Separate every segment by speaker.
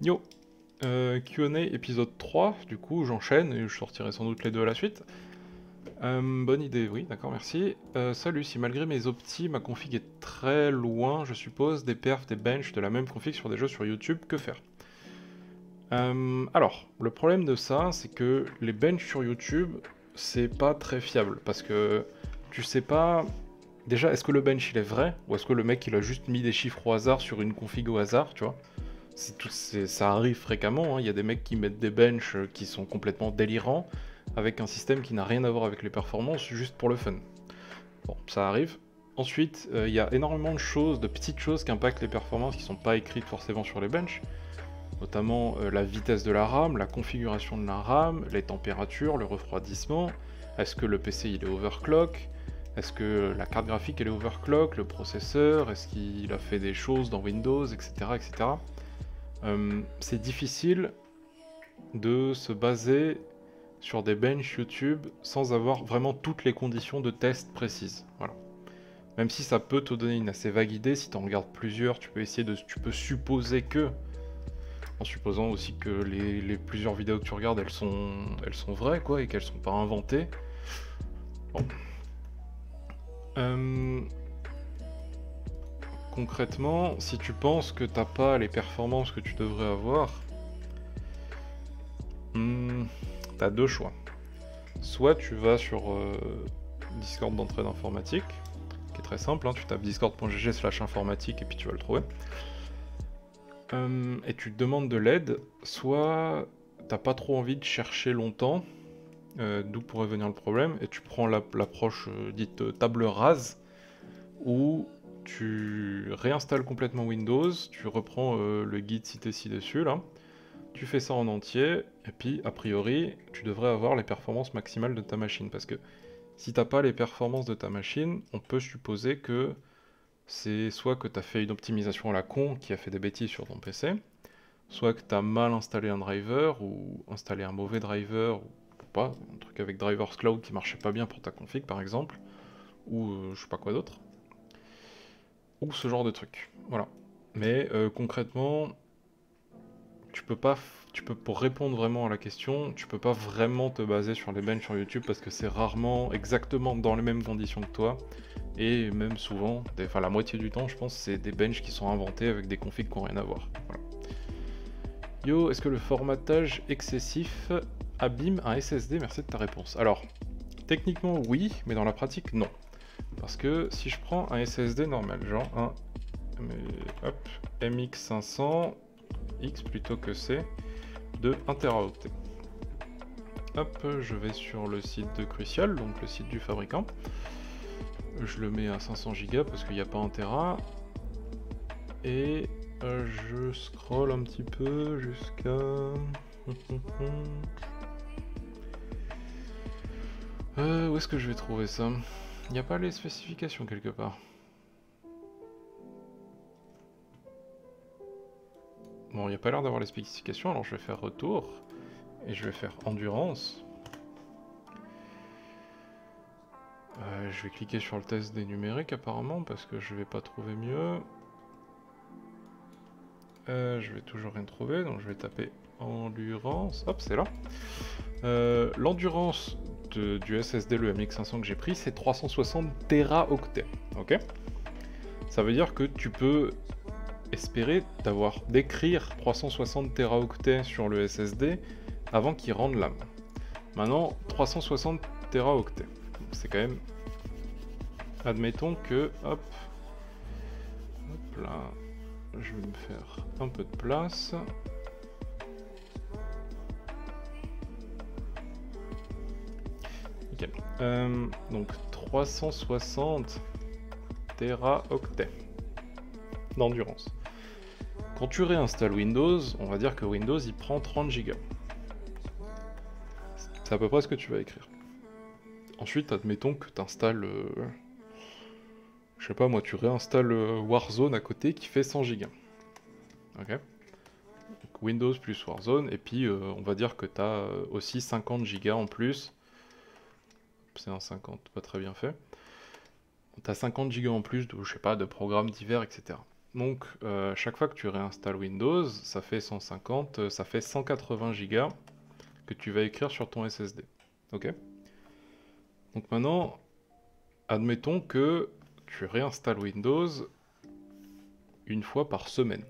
Speaker 1: Yo, Q&A épisode 3, du coup j'enchaîne et je sortirai sans doute les deux à la suite. Bonne idée, oui, d'accord, merci. Salut, si malgré mes optis, ma config est très loin, je suppose, des perfs, des benches de la même config sur des jeux sur YouTube, que faire? Alors, le problème de ça, c'est que les benches sur YouTube, c'est pas très fiable, parce que tu sais pas... Déjà, est-ce que le bench il est vrai, ou est-ce que le mec il a juste mis des chiffres au hasard sur une config au hasard, tu vois? Ça arrive fréquemment, hein. Il y a des mecs qui mettent des benches qui sont complètement délirants, avec un système qui n'a rien à voir avec les performances, juste pour le fun. Bon, ça arrive. Ensuite, il y a énormément de choses, de petites choses qui impactent les performances qui ne sont pas écrites forcément sur les benches, notamment la vitesse de la RAM, la configuration de la RAM, les températures, le refroidissement, est-ce que le PC il est overclock, est-ce que la carte graphique elle est overclock, le processeur, est-ce qu'il a fait des choses dans Windows, etc. etc. C'est difficile de se baser sur des benches YouTube sans avoir vraiment toutes les conditions de test précises. Voilà. Même si ça peut te donner une assez vague idée, si tu en regardes plusieurs, tu peux supposer que, en supposant aussi que les plusieurs vidéos que tu regardes, elles sont vraies, quoi, et qu'elles sont pas inventées. Bon. Concrètement, si tu penses que t'as pas les performances que tu devrais avoir, t'as deux choix. Soit tu vas sur Discord d'entraide informatique, qui est très simple, hein, tu tapes discord.gg/informatique et puis tu vas le trouver. Et tu te demandes de l'aide, soit t'as pas trop envie de chercher longtemps, d'où pourrait venir le problème, et tu prends l'approche dite table rase, où tu réinstalles complètement Windows, tu reprends le guide cité ci-dessus, là, tu fais ça en entier, et puis a priori, tu devrais avoir les performances maximales de ta machine, parce que si t'as pas les performances de ta machine, on peut supposer que c'est soit que t'as fait une optimisation à la con qui a fait des bêtises sur ton PC, soit que t'as mal installé un driver, ou installé un mauvais driver, ou pas, un truc avec Drivers Cloud qui marchait pas bien pour ta config par exemple, ou je sais pas quoi d'autre, ou ce genre de truc. Voilà. Mais concrètement, pour répondre vraiment à la question, tu peux pas vraiment te baser sur les benches sur YouTube parce que c'est rarement exactement dans les mêmes conditions que toi. Et même souvent, enfin la moitié du temps, je pense, c'est des benches qui sont inventés avec des configs qui n'ont rien à voir. Voilà. Yo, est-ce que le formatage excessif abîme un SSD? Merci de ta réponse. Alors, techniquement oui, mais dans la pratique non. Parce que si je prends un SSD normal, genre un MX500 X plutôt que C, de 1 Teraoctet. Hop, je vais sur le site de Crucial, donc le site du fabricant. Je le mets à 500 Go parce qu'il n'y a pas 1 Tera. Et je scroll un petit peu jusqu'à... où est-ce que je vais trouver ça? Il n'y a pas les spécifications quelque part. Bon, il n'y a pas l'air d'avoir les spécifications, alors je vais faire retour. Et je vais faire endurance. Je vais cliquer sur le test des numériques apparemment parce que je vais pas trouver mieux. Je vais toujours rien trouver, donc je vais taper endurance. Hop, c'est là. L'endurance du SSD, le MX500 que j'ai pris, c'est 360 Teraoctets. Ok. Ça veut dire que tu peux espérer d'écrire 360 Teraoctets sur le SSD avant qu'il rende l'âme. Maintenant, 360 Teraoctets. C'est quand même... Admettons que... Hop là... Je vais me faire un peu de place. Nickel. Donc 360 Teraoctets d'endurance. Quand tu réinstalles Windows, on va dire que Windows il prend 30 Go. C'est à peu près ce que tu vas écrire. Ensuite, admettons que tu installes... je sais pas moi, tu réinstalles Warzone à côté qui fait 100 Go. Ok. Donc Windows plus Warzone, et puis on va dire que tu as aussi 50 Go en plus. C'est un 50, pas très bien fait. Tu as 50 Go en plus de, je sais pas, de programmes divers, etc. Donc, chaque fois que tu réinstalles Windows, ça fait 150, ça fait 180 Go que tu vas écrire sur ton SSD. Ok? Donc maintenant, admettons que tu réinstalles Windows une fois par semaine.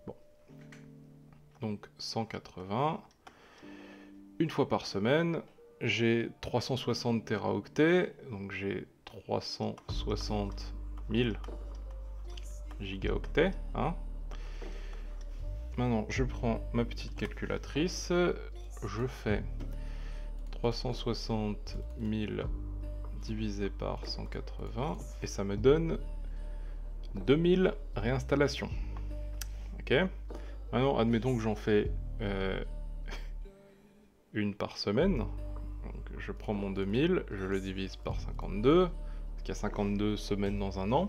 Speaker 1: Bon. Donc 180. Une fois par semaine, j'ai 360 téraoctets, donc j'ai 360 000 gigaoctets. Hein. Maintenant, je prends ma petite calculatrice, je fais 360 000 divisé par 180, et ça me donne 2000 réinstallations. Ok. Maintenant, admettons que j'en fais une par semaine. Donc, je prends mon 2000, je le divise par 52, parce qu'il y a 52 semaines dans un an.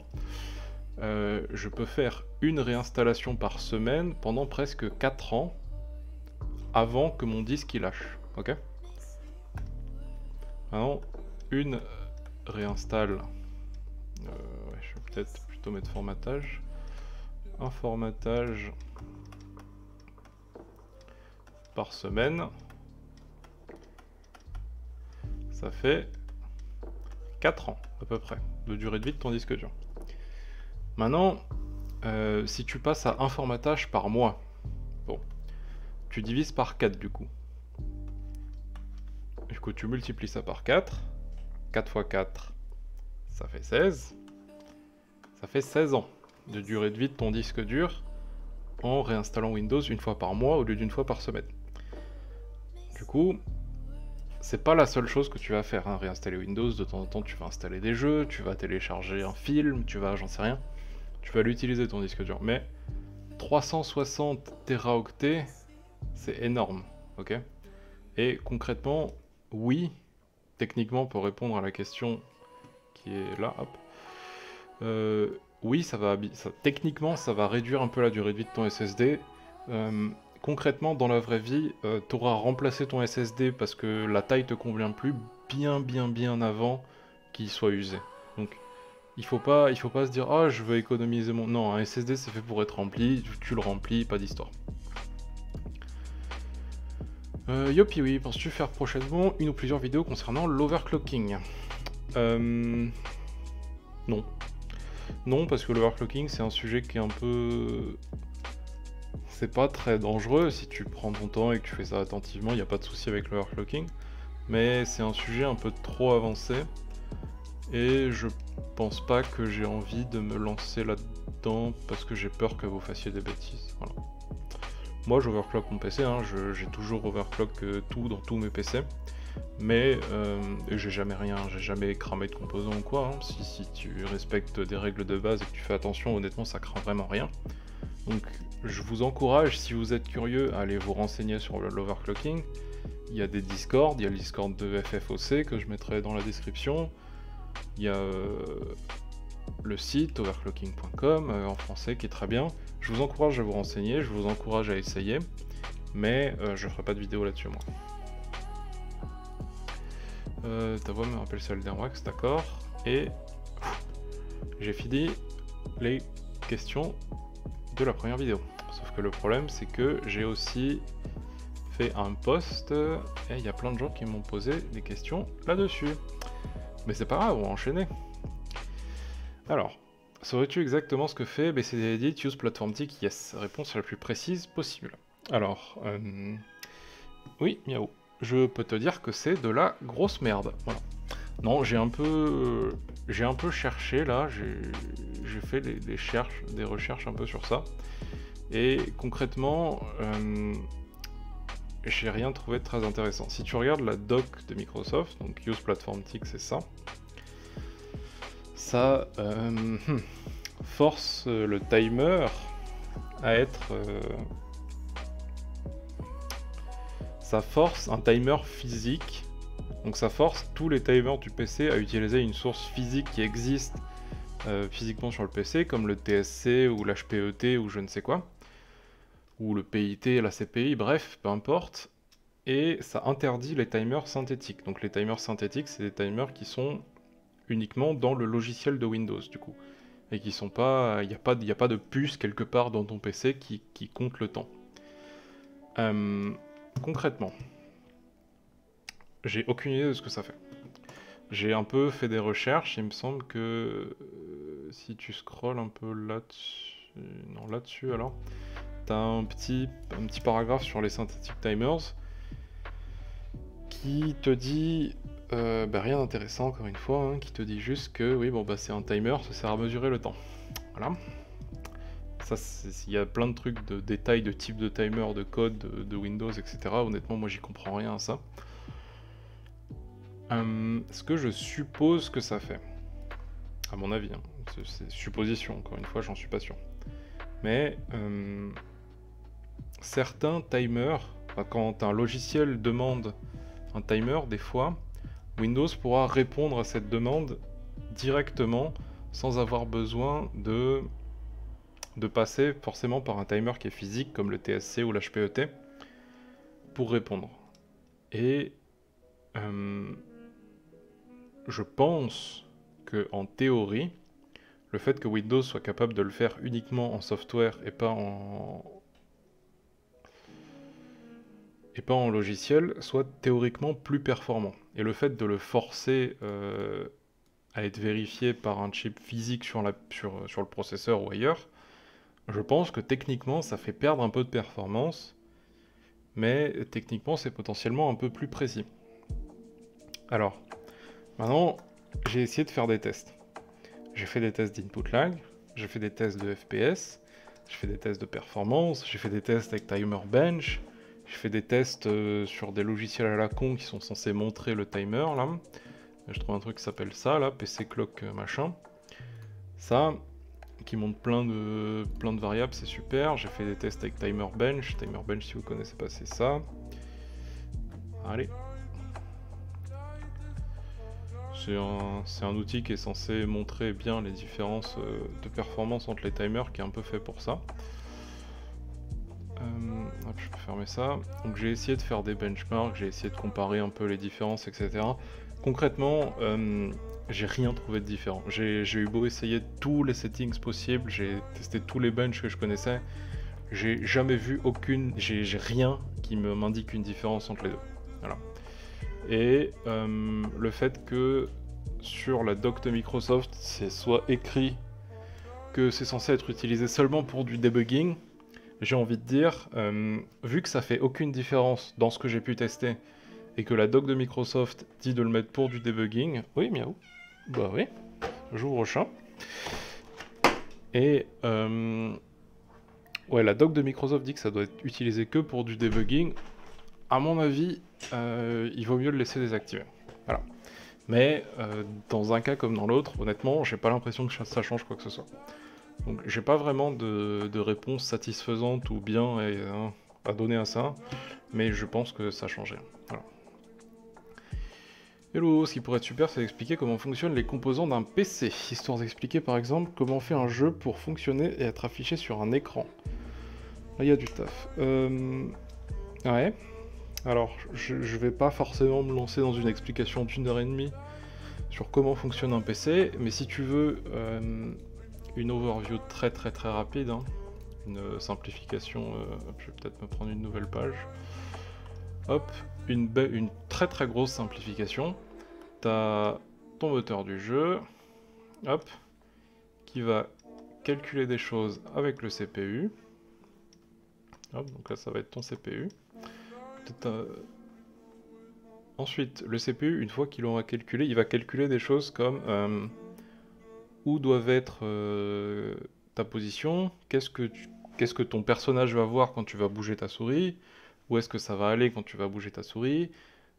Speaker 1: Je peux faire une réinstallation par semaine pendant presque 4 ans avant que mon disque il lâche. Ok. Maintenant, une réinstalle. Ouais, je vais peut-être plutôt mettre formatage. Un formatage par semaine. Ça fait 4 ans à peu près de durée de vie de ton disque dur. Maintenant, si tu passes à un formatage par mois, bon, tu divises par 4 du coup. Du coup, tu multiplies ça par 4. 4 fois 4, ça fait 16. Ça fait 16 ans de durée de vie de ton disque dur en réinstallant Windows une fois par mois au lieu d'une fois par semaine. Du coup, c'est pas la seule chose que tu vas faire, hein, réinstaller Windows. De temps en temps, tu vas installer des jeux, tu vas télécharger un film, tu vas, j'en sais rien. Tu vas l'utiliser ton disque dur. Mais 360 téraoctets, c'est énorme, ok? Et concrètement, oui, techniquement, pour répondre à la question qui est là, hop. Oui, techniquement, ça va réduire un peu la durée de vie de ton SSD. Concrètement, dans la vraie vie, tu auras remplacé ton SSD parce que la taille te convient plus bien avant qu'il soit usé. Donc, il faut pas se dire ah je veux économiser mon. Non, un SSD c'est fait pour être rempli, tu le remplis, pas d'histoire. Yopi, oui, penses-tu faire prochainement une ou plusieurs vidéos concernant l'overclocking? Non. Non, parce que l'overclocking c'est un sujet qui est un peu. C'est pas très dangereux si tu prends ton temps et que tu fais ça attentivement, il n'y a pas de souci avec l'overclocking. Mais c'est un sujet un peu trop avancé. Et je pense pas que j'ai envie de me lancer là-dedans parce que j'ai peur que vous fassiez des bêtises. Voilà. Moi j'overclock mon PC, hein, j'ai toujours overclock tout dans tous mes PC. Mais j'ai jamais cramé de composants ou quoi. Hein. Si tu respectes des règles de base et que tu fais attention, honnêtement ça craint vraiment rien. Donc je vous encourage, si vous êtes curieux, à aller vous renseigner sur l'overclocking. Il y a des Discord, il y a le Discord de FFOC que je mettrai dans la description. Il y a le site overclocking.com en français qui est très bien. Je vous encourage à vous renseigner, je vous encourage à essayer, mais je ferai pas de vidéo là-dessus moi. Ta voix me rappelle celle d'Airwax, d'accord. Et j'ai fini les questions de la première vidéo. Sauf que le problème c'est que j'ai aussi fait un post et il y a plein de gens qui m'ont posé des questions là-dessus. Mais c'est pas grave, on va enchaîner. Alors, saurais-tu exactement ce que fait BCD Edit Use Platform Tick? Yes, réponse la plus précise possible. Alors, oui, miaou. Je peux te dire que c'est de la grosse merde. Voilà. Non, j'ai un peu cherché là, j'ai fait des recherches un peu sur ça. Et concrètement, j'ai rien trouvé de très intéressant. Si tu regardes la doc de Microsoft, donc Use Platform Tick, c'est ça. Ça force le timer à être... ça force un timer physique. Donc ça force tous les timers du PC à utiliser une source physique qui existe physiquement sur le PC, comme le TSC ou l'HPET ou je ne sais quoi. Ou le PIT, la CPI, bref, peu importe. Et ça interdit les timers synthétiques. Donc les timers synthétiques, c'est des timers qui sont uniquement dans le logiciel de Windows, du coup. et qui sont pas, il n'y a pas de puce quelque part dans ton PC qui compte le temps. Concrètement, j'ai aucune idée de ce que ça fait. J'ai un peu fait des recherches, il me semble que si tu scrolles un peu là-dessus, non là-dessus alors, t'as un petit paragraphe sur les synthetic timers qui te dit rien d'intéressant encore une fois, hein, qui te dit juste que oui bon bah c'est un timer, ça sert à mesurer le temps. Voilà. Ça, il y a plein de trucs de détails, de type de timer, de code, de Windows, etc. Honnêtement, moi j'y comprends rien à ça. Ce que je suppose que ça fait, à mon avis, hein, c'est supposition, encore une fois, j'en suis pas sûr. Mais certains timers, quand un logiciel demande un timer, des fois, Windows pourra répondre à cette demande directement sans avoir besoin de passer forcément par un timer qui est physique comme le TSC ou l'HPET pour répondre. Et je pense que en théorie, le fait que Windows soit capable de le faire uniquement en software et pas en logiciel soit théoriquement plus performant. Et le fait de le forcer à être vérifié par un chip physique sur le processeur ou ailleurs, je pense que techniquement ça fait perdre un peu de performance, mais techniquement c'est potentiellement un peu plus précis. Alors, maintenant j'ai essayé de faire des tests. J'ai fait des tests d'input lag, j'ai fait des tests de FPS, j'ai fait des tests de performance, j'ai fait des tests avec Timer Bench, j'ai fait des tests sur des logiciels à la con qui sont censés montrer le timer là. Je trouve un truc qui s'appelle ça là, PC Clock machin. Ça, qui montre plein de variables, c'est super. J'ai fait des tests avec Timer Bench. Timer Bench, si vous connaissez pas, c'est ça. Allez. C'est un outil qui est censé montrer bien les différences de performance entre les timers, qui est un peu fait pour ça. Hop, je peux fermer ça. Donc j'ai essayé de faire des benchmarks, j'ai essayé de comparer un peu les différences, etc. Concrètement, j'ai rien trouvé de différent. J'ai eu beau essayer tous les settings possibles, j'ai testé tous les benches que je connaissais, j'ai jamais vu j'ai rien qui m'indique une différence entre les deux. Voilà. Et le fait que sur la doc de Microsoft, c'est soit écrit que c'est censé être utilisé seulement pour du debugging, j'ai envie de dire, vu que ça fait aucune différence dans ce que j'ai pu tester, et que la doc de Microsoft dit de le mettre pour du debugging, oui miaou, bah oui, j'ouvre au chat, et ouais, la doc de Microsoft dit que ça doit être utilisé que pour du debugging. À mon avis, il vaut mieux le laisser désactivé. Voilà. Mais dans un cas comme dans l'autre, honnêtement, j'ai pas l'impression que ça change quoi que ce soit. Donc j'ai pas vraiment de réponse satisfaisante ou bien à donner à ça, mais je pense que ça change rien. Voilà. Hello, ce qui pourrait être super, c'est d'expliquer comment fonctionnent les composants d'un PC, histoire d'expliquer par exemple comment on fait un jeu pour fonctionner et être affiché sur un écran. Là il y a du taf. Ouais. Alors, je vais pas forcément me lancer dans une explication d'1h30 sur comment fonctionne un PC, mais si tu veux une overview très rapide, hein, une simplification, je vais peut-être me prendre une nouvelle page. Hop, une très grosse simplification. T'as ton moteur du jeu, hop, qui va calculer des choses avec le CPU. Hop, donc là ça va être ton CPU. Ensuite, le CPU, une fois qu'il aura calculé, il va calculer des choses comme où doivent être ta position, qu'est-ce que ton personnage va voir quand tu vas bouger ta souris, où est-ce que ça va aller quand tu vas bouger ta souris,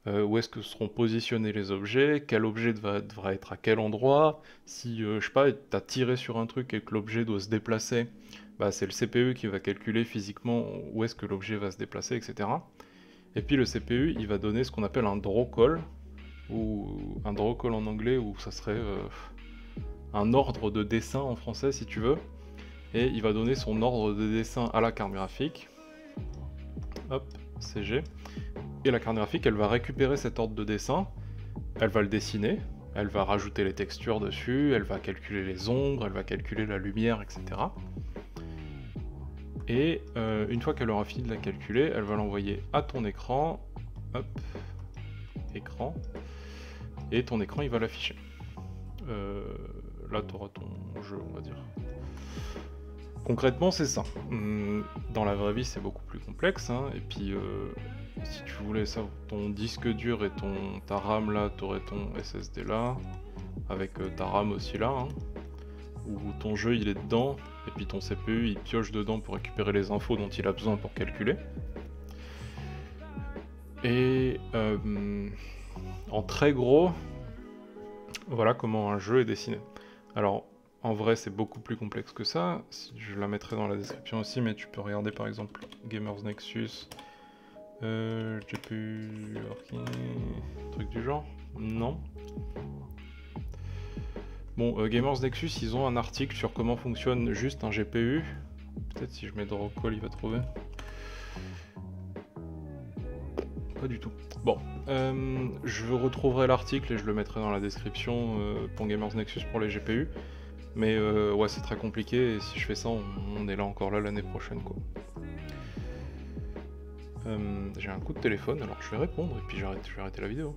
Speaker 1: où est-ce que seront positionnés les objets, quel objet devra être à quel endroit, si, je sais pas, tu as tiré sur un truc et que l'objet doit se déplacer, bah, c'est le CPU qui va calculer physiquement où est-ce que l'objet va se déplacer, etc. Et puis le CPU, il va donner ce qu'on appelle un draw call, ou un draw call en anglais, ou ça serait un ordre de dessin en français si tu veux. Et il va donner son ordre de dessin à la carte graphique. Hop, CG. Et la carte graphique, elle va récupérer cet ordre de dessin, elle va le dessiner, Elle va rajouter les textures dessus, elle va calculer les ombres, elle va calculer la lumière, etc. Et une fois qu'elle aura fini de la calculer, elle va l'envoyer à ton écran. Hop, écran. Et ton écran, il va l'afficher. Là, tu auras ton jeu, on va dire. Concrètement, c'est ça. Dans la vraie vie, c'est beaucoup plus complexe. Hein. Et puis, si tu voulais ça, ton disque dur et ta RAM là, tu aurais ton SSD là, avec ta RAM aussi là, hein, où ton jeu il est dedans, et puis ton CPU il pioche dedans pour récupérer les infos dont il a besoin pour calculer. Et en très gros, voilà comment un jeu est dessiné. Alors, en vrai, c'est beaucoup plus complexe que ça. Je la mettrai dans la description aussi, mais tu peux regarder par exemple Gamers Nexus, GPU, truc du genre. Non. Bon, Gamers Nexus, ils ont un article sur comment fonctionne juste un GPU. Peut-être si je mets Drocall, il va trouver. Pas du tout. Bon, je retrouverai l'article et je le mettrai dans la description pour Gamers Nexus pour les GPU. Mais ouais, c'est très compliqué et si je fais ça, on est là encore là l'année prochaine, quoi. J'ai un coup de téléphone, alors je vais répondre et puis je vais arrêter la vidéo.